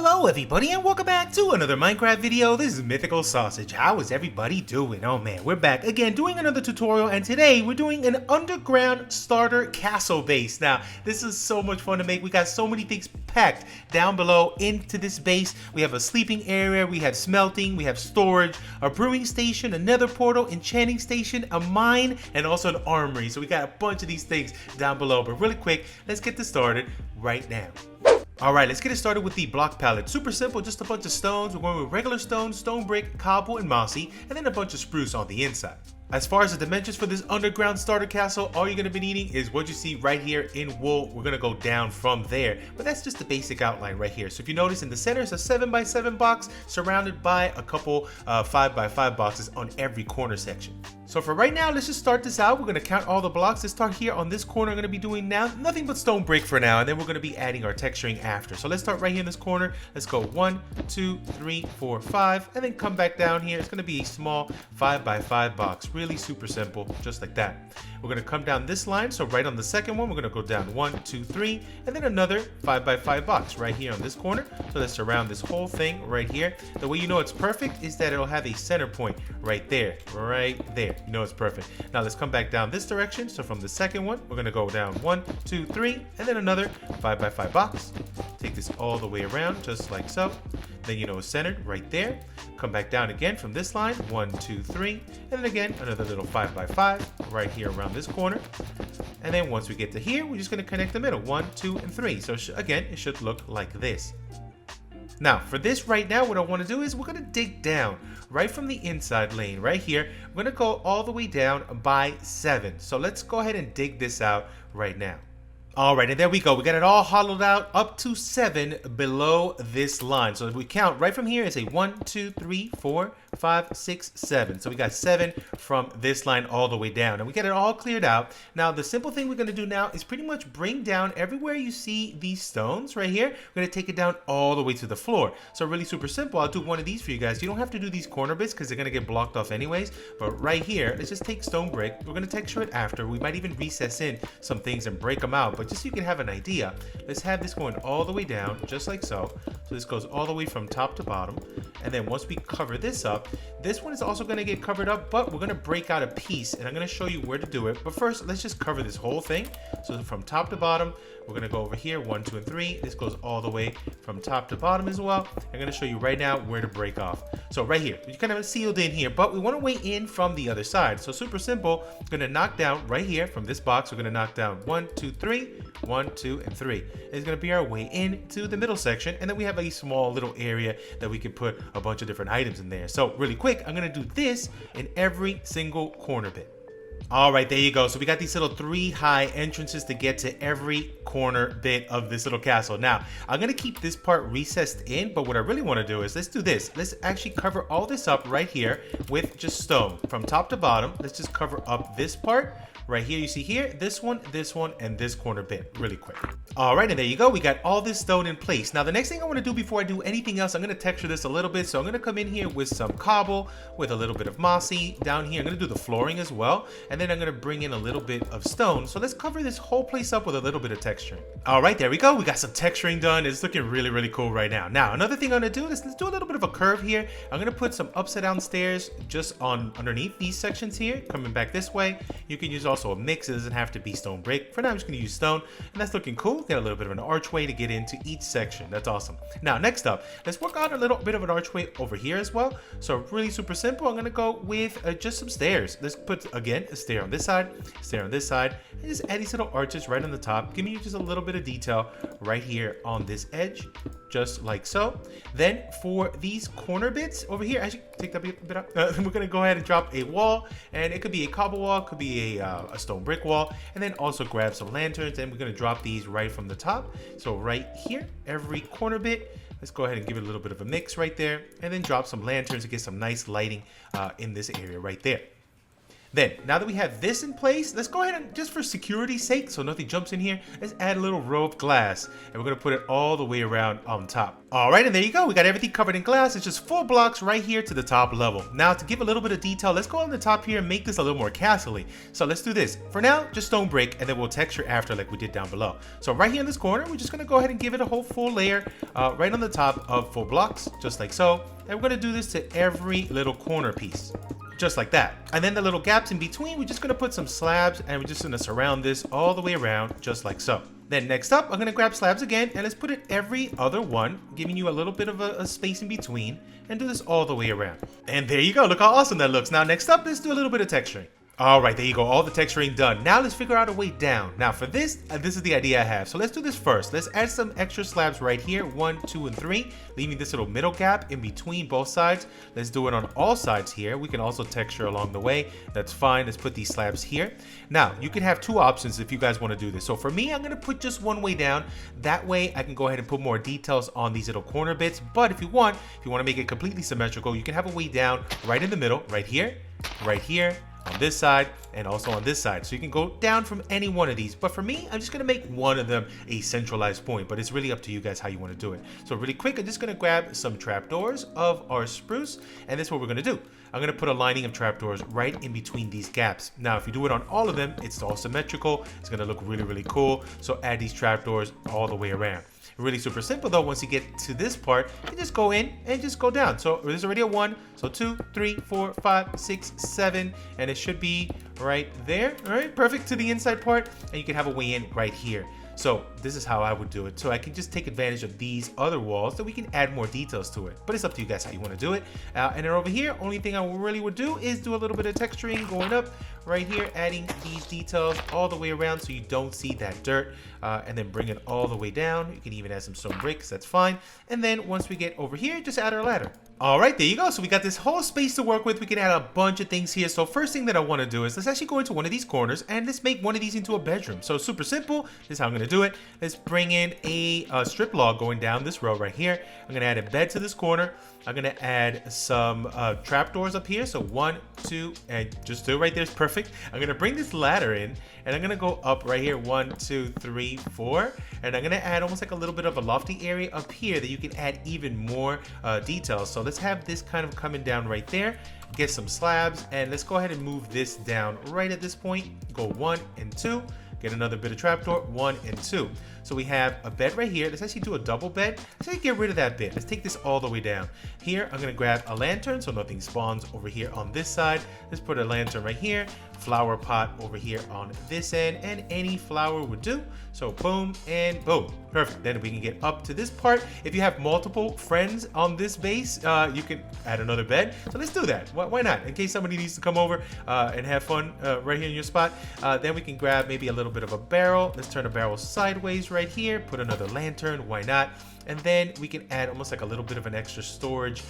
Hello everybody and welcome back to another Minecraft video. This is TheMythicalSausage. How is everybody doing? Oh man, we're back again doing another tutorial, and today we're doing an underground starter castle base. Now, this is so much fun to make. We got so many things packed down below into this base. We have a sleeping area, we have smelting, we have storage, a brewing station, a nether portal, enchanting station, a mine, and also an armory. So we got a bunch of these things down below. But really quick, let's get this started right now. Alright, let's get it started with the block palette. Super simple, just a bunch of stones. We're going with regular stone, stone brick, cobble, and mossy, and then a bunch of spruce on the inside. As far as the dimensions for this underground starter castle, all you're going to be needing is what you see right here in wool. We're going to go down from there, but that's just the basic outline right here. So if you notice, in the center is a 7x7 box surrounded by a couple 5x5 boxes on every corner section. So for right now, let's just start this out. We're going to count all the blocks. Let's start here on this corner. I'm going to be doing now nothing but stone brick for now, and then we're going to be adding our texturing after. So let's start right here in this corner. Let's go 1, 2, 3, 4, 5, and then come back down here. It's going to be a small 5x5 box. Really super simple, just like that. We're going to come down this line. So right on the second one, we're going to go down 1, 2, 3, and then another 5x5 box right here on this corner. So let's surround this whole thing right here. The way you know it's perfect is that it'll have a center point right there, right there. You know it's perfect. Now let's come back down this direction. So from the second one, we're going to go down 1, 2, 3, and then another 5x5 box. Take this all the way around, just like so. Then you know it's centered right there. Come back down again from this line, 1, 2, 3, and then again another little 5x5 right here around this corner. And then once we get to here, we're just going to connect the middle, 1, 2, and 3. So again, it should look like this. Now for this right now, what I want to do is we're going to dig down right from the inside lane right here. We're going to go all the way down by 7. So let's go ahead and dig this out right now. Alright, and there we go. We got it all hollowed out up to 7 below this line. So if we count right from here, it's a 1, 2, 3, 4, 5, 6, 7. So we got 7 from this line all the way down. And we got it all cleared out. Now, the simple thing we're going to do now is pretty much bring down everywhere you see these stones right here. We're going to take it down all the way to the floor. So really super simple. I'll do one of these for you guys. You don't have to do these corner bits because they're going to get blocked off anyways. But right here, let's just take stone brick. We're going to texture it after. We might even recess in some things and break them out. But just so you can have an idea, let's have this going all the way down, just like so. So this goes all the way from top to bottom. And then once we cover this up, this one is also going to get covered up, but we're going to break out a piece, and I'm going to show you where to do it. But first, let's just cover this whole thing. So from top to bottom, we're going to go over here, 1, 2, and 3. This goes all the way from top to bottom as well. I'm going to show you right now where to break off. So right here, you kind of sealed in here, but we want to weigh in from the other side. So super simple. I'm going to knock down right here from this box. We're going to knock down 1, 2, 3, 1, 2, and 3. It's going to be our way into the middle section, and then we have a small little area that we can put a bunch of different items in there. So really quick, I'm going to do this in every single corner bit. Alright, there you go. So we got these little 3 high entrances to get to every corner bit of this little castle. Now, I'm going to keep this part recessed in, but what I really want to do is, let's do this. Let's actually cover all this up right here with just stone. From top to bottom, let's just cover up this part. Right here, you see here, this one, and this corner bit really quick. All right, and there you go. We got all this stone in place. Now, the next thing I want to do before I do anything else, I'm going to texture this a little bit. So I'm going to come in here with some cobble, with a little bit of mossy down here. I'm going to do the flooring as well. And then I'm going to bring in a little bit of stone. So let's cover this whole place up with a little bit of texturing. All right, there we go. We got some texturing done. It's looking really, really cool right now. Now, another thing I'm going to do is let's do a little bit of a curve here. I'm going to put some upside down stairs just underneath these sections here, coming back this way. You can use also a mix. It doesn't have to be stone brick. For now, I'm just going to use stone, and that's looking cool. Got a little bit of an archway to get into each section. That's awesome. Now, next up, let's work on a little bit of an archway over here as well. So really super simple. I'm going to go with just some stairs. Let's put, again, a stair on this side, stair on this side, and just add these little arches right on the top. Give me just a little bit of detail right here on this edge, just like so. Then for these corner bits over here, actually take that bit out. We're going to go ahead and drop a wall, and it could be a cobble wall, could be a stone brick wall, and then also grab some lanterns, and we're going to drop these right from the top. So right here, every corner bit, let's go ahead and give it a little bit of a mix right there, and then drop some lanterns to get some nice lighting in this area right there. Then, now that we have this in place, let's go ahead and, just for security's sake, so nothing jumps in here, let's add a little row of glass. And we're going to put it all the way around on top. Alright, and there you go. We got everything covered in glass. It's just 4 blocks right here to the top level. Now, to give a little bit of detail, let's go on the top here and make this a little more castle-y. So let's do this. For now, just stone brick, and then we'll texture after like we did down below. So right here in this corner, we're just going to go ahead and give it a whole full layer right on the top of 4 blocks, just like so. And we're going to do this to every little corner piece. Just like that. And then the little gaps in between, we're just going to put some slabs and we're just going to surround this all the way around just like so. Then next up, I'm going to grab slabs again and let's put it every other one, giving you a little bit of a space in between, and do this all the way around. And there you go. Look how awesome that looks. Now next up, let's do a little bit of texturing. Alright, there you go, all the texturing done. Now let's figure out a way down. Now for this, this is the idea I have. So let's do this first. Let's add some extra slabs right here, 1, 2, and 3, leaving this little middle gap in between both sides. Let's do it on all sides here. We can also texture along the way. That's fine. Let's put these slabs here. Now, you can have 2 options if you guys want to do this. So for me, I'm going to put just one way down. That way, I can go ahead and put more details on these little corner bits. But if you want to make it completely symmetrical, you can have a way down right in the middle, right here, on this side, and also on this side. So you can go down from any one of these. But for me, I'm just going to make one of them a centralized point. But it's really up to you guys how you want to do it. So really quick, I'm just going to grab some trapdoors of our spruce. And this is what we're going to do. I'm going to put a lining of trapdoors right in between these gaps. Now, if you do it on all of them, it's all symmetrical. It's going to look really, really cool. So add these trapdoors all the way around. Really super simple though. Once you get to this part, you just go in and just go down. So there's already a 1, so 2, 3, 4, 5, 6, 7, and it should be right there. All right, perfect to the inside part, and you can have a way in right here. So this is how I would do it. So I can just take advantage of these other walls that we can add more details to it. But it's up to you guys how you want to do it. And then over here, only thing I really would do is do a little bit of texturing going up right here, adding these details all the way around so you don't see that dirt. And then bring it all the way down. You can even add some stone bricks, that's fine. And then once we get over here, just add our ladder. All right, there you go. So we got this whole space to work with. We can add a bunch of things here. So first thing that I want to do is let's actually go into one of these corners and let's make one of these into a bedroom. So super simple. This is how I'm going to do it. Let's bring in a strip log going down this row right here. I'm going to add a bed to this corner. I'm going to add some trapdoors up here. So 1, 2, and just 2 right there is perfect. I'm going to bring this ladder in and I'm going to go up right here. 1, 2, 3, 4. And I'm going to add almost like a little bit of a lofty area up here that you can add even more details. So let's have this kind of coming down right there. Get some slabs and let's go ahead and move this down right at this point. Go 1 and 2. Get another bit of trapdoor, 1 and 2. So we have a bed right here. Let's actually do a double bed. Let's actually get rid of that bit. Let's take this all the way down. Here, I'm gonna grab a lantern so nothing spawns over here on this side. Let's put a lantern right here. Flower pot over here on this end, and any flower would do. So boom and boom. Perfect. Then we can get up to this part. If you have multiple friends on this base, you can add another bed. So let's do that. Why not? In case somebody needs to come over and have fun right here in your spot. Then we can grab maybe a little bit of a barrel. Let's turn a barrel sideways right here. Put another lantern. Why not? And then we can add almost like a little bit of an extra storage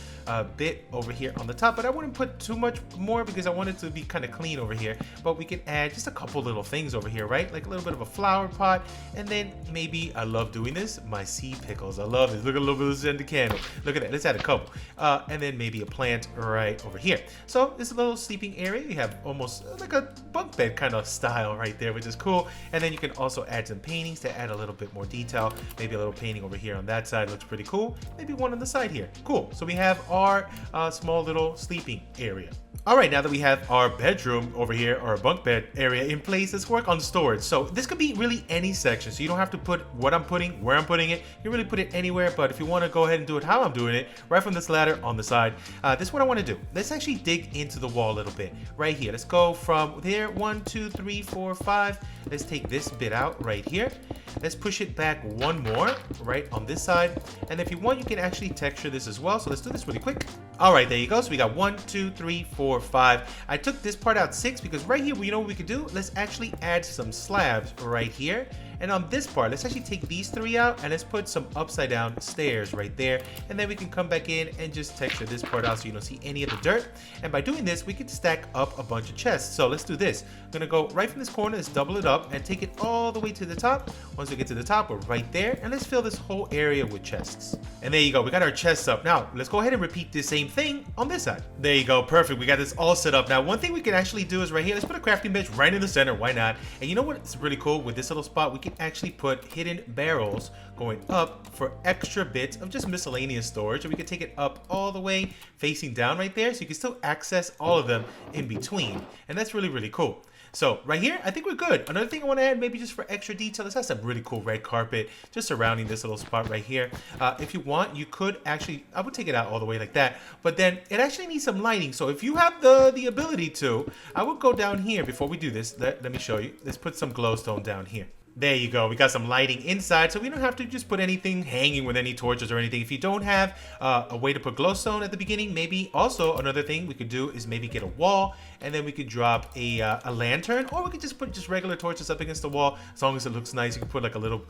bit over here on the top, but I wouldn't put too much more because I want it to be kind of clean over here. But we can add just a couple little things over here, right? Like a little bit of a flower pot, and then maybe, I love doing this, my sea pickles. I love this. Look at a little bit of this in the candle. Look at that. Let's add a couple. And then maybe a plant right over here. So this little sleeping area, you have almost like a bunk bed kind of style right there, which is cool. And then you can also add some paintings to add a little bit more detail. Maybe a little painting over here on that side looks pretty cool. Maybe one on the side here. Cool. So we have our small little sleeping area. All right, now that we have our bedroom over here, or bunk bed area in place, let's work on storage. So this could be really any section, so you don't have to put what I'm putting, where I'm putting it. You can really put it anywhere, but if you want to go ahead and do it how I'm doing it, right from this ladder on the side, this is what I want to do. Let's actually dig into the wall a little bit. Right here, let's go from there, 1, 2, 3, 4, 5. Let's take this bit out right here. Let's push it back one more, right on this side. And if you want, you can actually texture this as well. So let's do this really quick. All right, there you go. So we got 1, 2, 3, 4, 5. I took this part out 6 because right here, you know what we could do? Let's actually add some slabs right here. And on this part, let's actually take these 3 out and let's put some upside down stairs right there. And then we can come back in and just texture this part out so you don't see any of the dirt. And by doing this, we can stack up a bunch of chests. So let's do this. I'm gonna go right from this corner, let's double it up and take it all the way to the top. Once we get to the top, we're right there. And let's fill this whole area with chests. And there you go, we got our chests up. Now, let's go ahead and repeat the same thing on this side. There you go, perfect. We got this all set up. Now, one thing we can actually do is right here, let's put a crafting bench right in the center. Why not? And you know what's really cool with this little spot? We can actually put hidden barrels going up for extra bits of just miscellaneous storage. And we can take it up all the way facing down right there. So you can still access all of them in between. And that's really, really cool. So right here, I think we're good. Another thing I want to add, maybe just for extra detail, is have some really cool red carpet just surrounding this little spot right here. If you want, you could actually, I would take it out all the way like that, but then it actually needs some lighting. So if you have the ability to, I would go down here before we do this. Let me show you. Let's put some glowstone down here. There you go. We got some lighting inside, so we don't have to just put anything hanging with any torches or anything. If you don't have a way to put glowstone at the beginning, maybe also another thing we could do is maybe get a wall, and then we could drop a lantern, or we could just put just regular torches up against the wall. As long as it looks nice, you can put like a little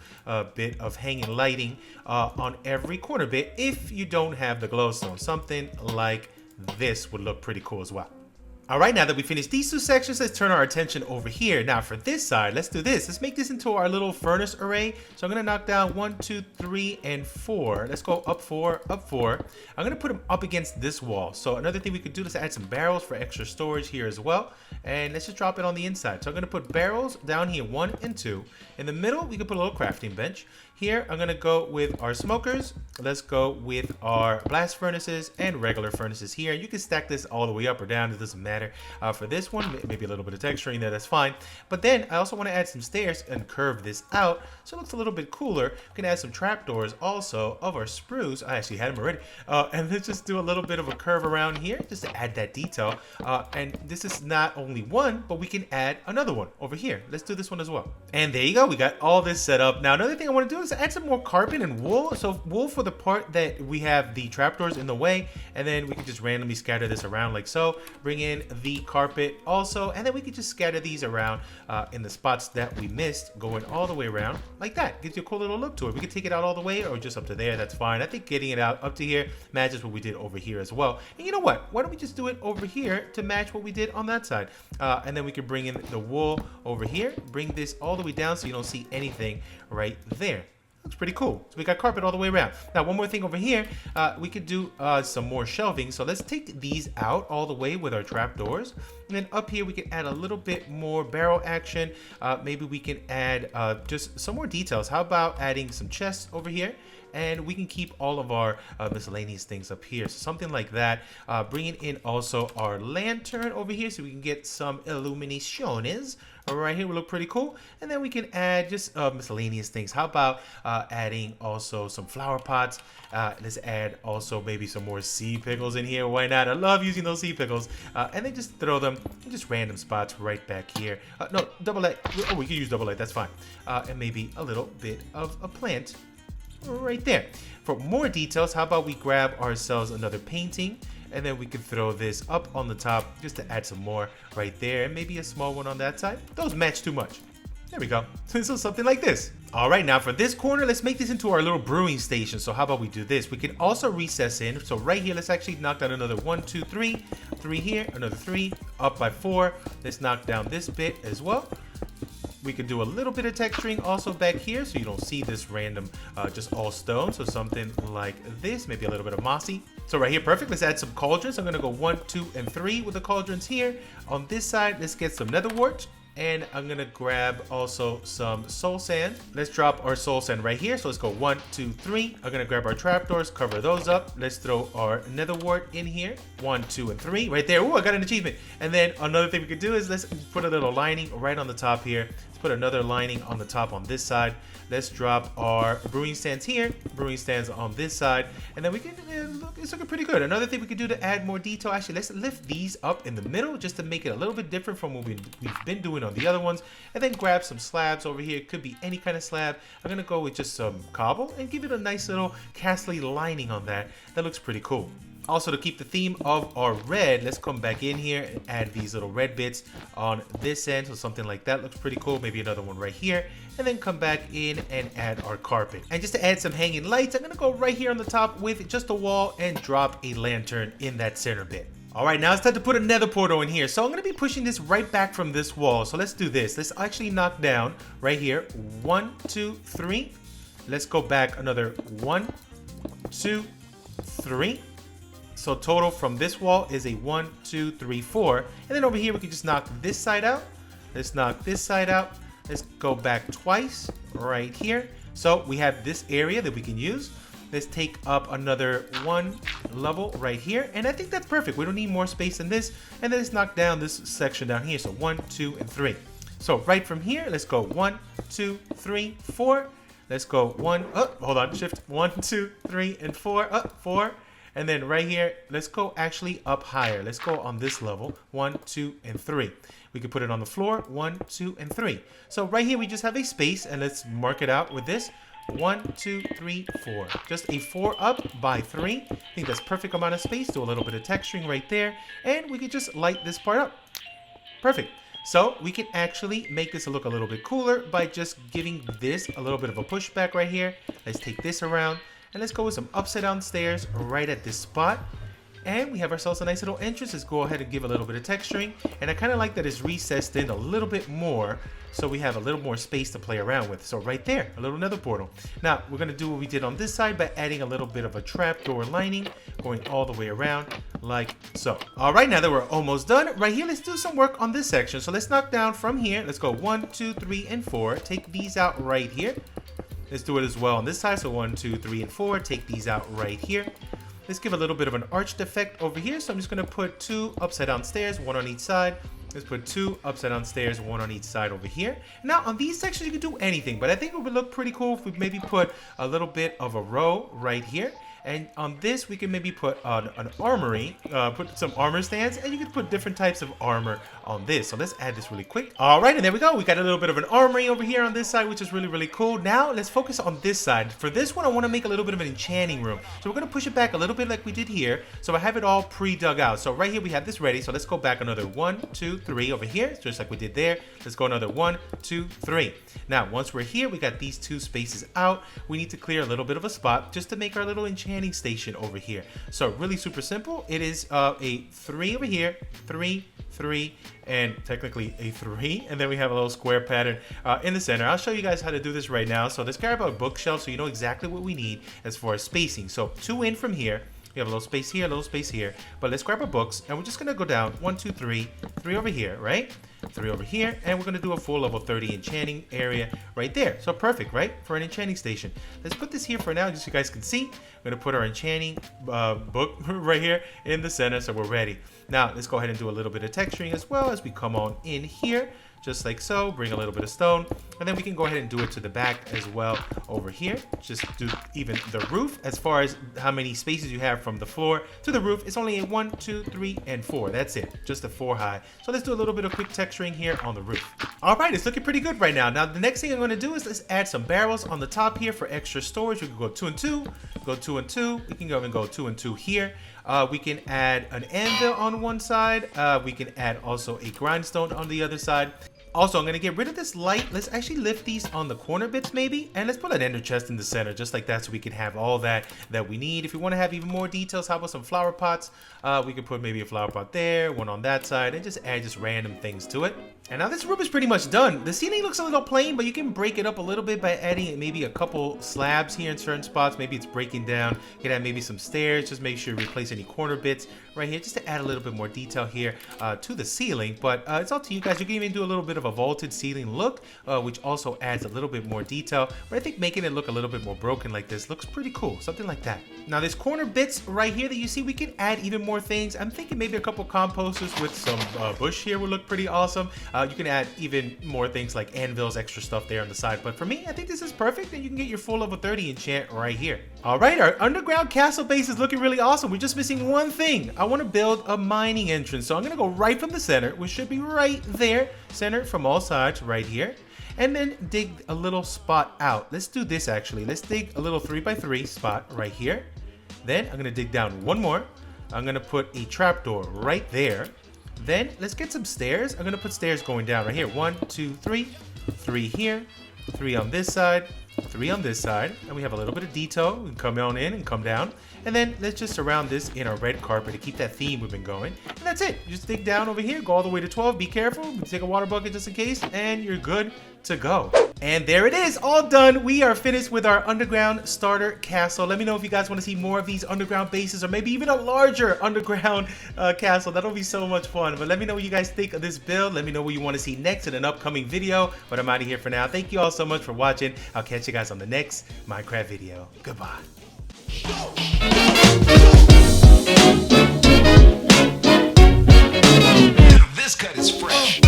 bit of hanging lighting on every corner bit if you don't have the glowstone. Something like this would look pretty cool as well. All right, now that we finished these 2 sections, let's turn our attention over here. Now for this side, let's do this. Let's make this into our little furnace array. So I'm gonna knock down 1, 2, 3, and 4. Let's go up 4, up 4. I'm gonna put them up against this wall. So another thing we could do is add some barrels for extra storage here as well. And let's just drop it on the inside. So I'm gonna put barrels down here, 1 and 2. In the middle, we can put a little crafting bench. Here, I'm gonna go with our smokers. Let's go with our blast furnaces and regular furnaces here. You can stack this all the way up or down, it doesn't matter. For this one, maybe a little bit of texturing there, that's fine. But then I also wanna add some stairs and curve this out so it looks a little bit cooler. We can add some trapdoors also of our sprues. I actually had them already. And let's just do a little bit of a curve around here just to add that detail. And this is not only one, but we can add another one over here. Let's do this one as well. And there you go, we got all this set up. Now another thing I wanna do is add some more carpet and wool. So wool for the part that we have the trapdoors in the way, and then we can just randomly scatter this around like so. Bring in the carpet also, and then we can just scatter these around in the spots that we missed, going all the way around like that. Gives you a cool little look to it. We can take it out all the way or just up to there, that's fine. I think getting it out up to here matches what we did over here as well. And you know what? Why don't we just do it over here to match what we did on that side? And then we can bring in the wool over here, bring this all the way down so you don't see anything right there. Looks pretty cool. So we got carpet all the way around. Now, one more thing over here, we could do some more shelving. So let's take these out all the way with our trapdoors. And then up here, we can add a little bit more barrel action. Maybe we can add just some more details. How about adding some chests over here? And we can keep all of our miscellaneous things up here. So something like that. Bringing in also our lantern over here so we can get some illuminations. Right here will look pretty cool. And then we can add just miscellaneous things. How about adding also some flower pots? Let's add also maybe some more sea pickles in here. Why not? I love using those sea pickles. And then just throw them in just random spots right back here. No, double light. Oh, we can use double light. That's fine. And maybe a little bit of a plant right there. For more details, how about we grab ourselves another painting, and then we can throw this up on the top just to add some more right there, and maybe a small one on that side. Those match too much. There we go. So something like this. All right, now for this corner, let's make this into our little brewing station. So how about we do this? We can also recess in. So right here, let's actually knock down another 1, 2, 3. 3 here, another 3, up by 4. Let's knock down this bit as well. We can do a little bit of texturing also back here so you don't see this random just all stone. So something like this, maybe a little bit of mossy. So right here, perfect. Let's add some cauldrons. I'm gonna go 1, 2, and 3 with the cauldrons here. On this side, let's get some nether wart. And I'm gonna grab also some soul sand. Let's drop our soul sand right here. So let's go 1, 2, 3. I'm gonna grab our trapdoors, cover those up. Let's throw our nether wart in here. 1, 2, and 3 right there. Oh, I got an achievement. And then another thing we could do is let's put a little lining right on the top here. Let's put another lining on the top on this side. Let's drop our brewing stands here, brewing stands on this side, and then we can look, it's looking pretty good. Another thing we could do to add more detail, actually, let's lift these up in the middle just to make it a little bit different from what we've been doing on the other ones, and then grab some slabs over here. It could be any kind of slab. I'm gonna go with just some cobble and give it a nice little castly lining on that. That looks pretty cool. Also, to keep the theme of our red, let's come back in here and add these little red bits on this end. So something like that looks pretty cool. Maybe another one right here. And then come back in and add our carpet. And just to add some hanging lights, I'm going to go right here on the top with just a wall and drop a lantern in that center bit. All right, now it's time to put a nether portal in here. So I'm going to be pushing this right back from this wall. So let's do this. Let's actually knock down right here. 1, 2, 3. Let's go back another 1, 2, 3. So total from this wall is a 1, 2, 3, 4. And then over here, we can just knock this side out. Let's knock this side out. Let's go back twice right here. So we have this area that we can use. Let's take up another 1 level right here. And I think that's perfect. We don't need more space than this. And then let's knock down this section down here. So 1, 2, and 3. So right from here, let's go 1, 2, 3, 4. Let's go 1, hold on, shift 1, 2, 3, and 4, 4. And then right here, let's go actually up higher. Let's go on this level, 1, 2, and 3. We can put it on the floor, 1, 2, and 3. So right here, we just have a space, and let's mark it out with this. 1, 2, 3, 4. Just a 4 up by 3. I think that's perfect amount of space. Do a little bit of texturing right there, and we can just light this part up. Perfect. So we can actually make this look a little bit cooler by just giving this a little bit of a pushback right here. Let's take this around. And let's go with some upside down stairs right at this spot. And we have ourselves a nice little entrance. Let's go ahead and give a little bit of texturing. And I kind of like that it's recessed in a little bit more, so we have a little more space to play around with. So right there, a little nether portal. Now, we're going to do what we did on this side by adding a little bit of a trapdoor lining, going all the way around like so. All right, now that we're almost done, right here, let's do some work on this section. So let's knock down from here. Let's go 1, 2, 3, and 4. Take these out right here. Let's do it as well on this side. So 1, 2, 3, and 4. Take these out right here. Let's give a little bit of an arched effect over here. So I'm just going to put 2 upside down stairs, 1 on each side. Let's put 2 upside down stairs, 1 on each side over here. Now on these sections, you can do anything, but I think it would look pretty cool if we maybe put a little bit of a row right here. And on this, we can maybe put an armory, put some armor stands, and you can put different types of armor on this. So let's add this really quick. All right, and there we go. We got a little bit of an armory over here on this side, which is really, really cool. Now let's focus on this side. For this one, I want to make a little bit of an enchanting room. So we're going to push it back a little bit like we did here. So I have it all pre-dug out. So right here, we have this ready. So let's go back another 1, 2, 3 over here, just like we did there. Let's go another 1, 2, 3. Now, once we're here, we got these 2 spaces out. We need to clear a little bit of a spot just to make our little enchanting station over here. So really super simple. It is a 3 over here, 3, 3, and technically a 3, and then we have a little square pattern in the center. I'll show you guys how to do this right now. So let's grab our bookshelf so you know exactly what we need as far as spacing. So 2 in from here. We have a little space here, a little space here. But let's grab our books, and we're just going to go down 1, 2, 3, 3 over here, right? 3 over here, and we're going to do a full level 30 enchanting area right there. So perfect, right? For an enchanting station. Let's put this here for now, just so you guys can see. We're going to put our enchanting book right here in the center, so we're ready. Now, let's go ahead and do a little bit of texturing as well as we come on in here. Just like so, bring a little bit of stone, and then we can go ahead and do it to the back as well over here. Just do even the roof. As far as how many spaces you have from the floor to the roof, it's only a 1, 2, 3, and 4. That's it, just a 4 high. So let's do a little bit of quick texturing here on the roof. All right, it's looking pretty good right now. Now the next thing I'm going to do is let's add some barrels on the top here for extra storage. We can go 2 and 2, go 2 and 2. We can go and go 2 and 2 here. We can add an anvil on one side. We can add also a grindstone on the other side. Also, I'm going to get rid of this light. Let's actually lift these on the corner bits maybe. And let's put an ender chest in the center just like that so we can have all that we need. If you want to have even more details, how about some flower pots? We could put maybe a flower pot there, one on that side, and just add just random things to it. And now this room is pretty much done. The ceiling looks a little plain, but you can break it up a little bit by adding maybe a couple slabs here in certain spots. Maybe it's breaking down. You can add maybe some stairs. Just make sure you replace any corner bits right here just to add a little bit more detail here to the ceiling. But it's up to you guys. You can even do a little bit of a vaulted ceiling look, which also adds a little bit more detail. But I think making it look a little bit more broken like this looks pretty cool. Something like that. Now this corner bits right here that you see, we can add even more things. I'm thinking maybe a couple composters with some bush here would look pretty awesome. You can add even more things like anvils, extra stuff there on the side. But for me, I think this is perfect, and you can get your full level 30 enchant right here. All right, our underground castle base is looking really awesome. We're just missing one thing. I want to build a mining entrance. So I'm going to go right from the center, which should be right there, centered from all sides right here. And then dig a little spot out. Let's do this actually. Let's dig a little 3x3 spot right here. Then I'm going to dig down one more. I'm gonna put a trapdoor right there. Then let's get some stairs. I'm gonna put stairs going down right here. 1, 2, 3. 3 here. 3 on this side. 3 on this side. And we have a little bit of detail. We can come on in and come down. And then let's just surround this in our red carpet to keep that theme we've been going. And that's it. You just dig down over here, go all the way to 12. Be careful. Take a water bucket just in case. And you're good to go. And there it is, all done. We are finished with our underground starter castle. Let me know if you guys want to see more of these underground bases or maybe even a larger underground castle. That'll be so much fun. But let me know what you guys think of this build. Let me know what you want to see next in an upcoming video. But I'm out of here for now. Thank you all so much for watching. I'll catch you guys on the next Minecraft video. Goodbye. This cut is fresh.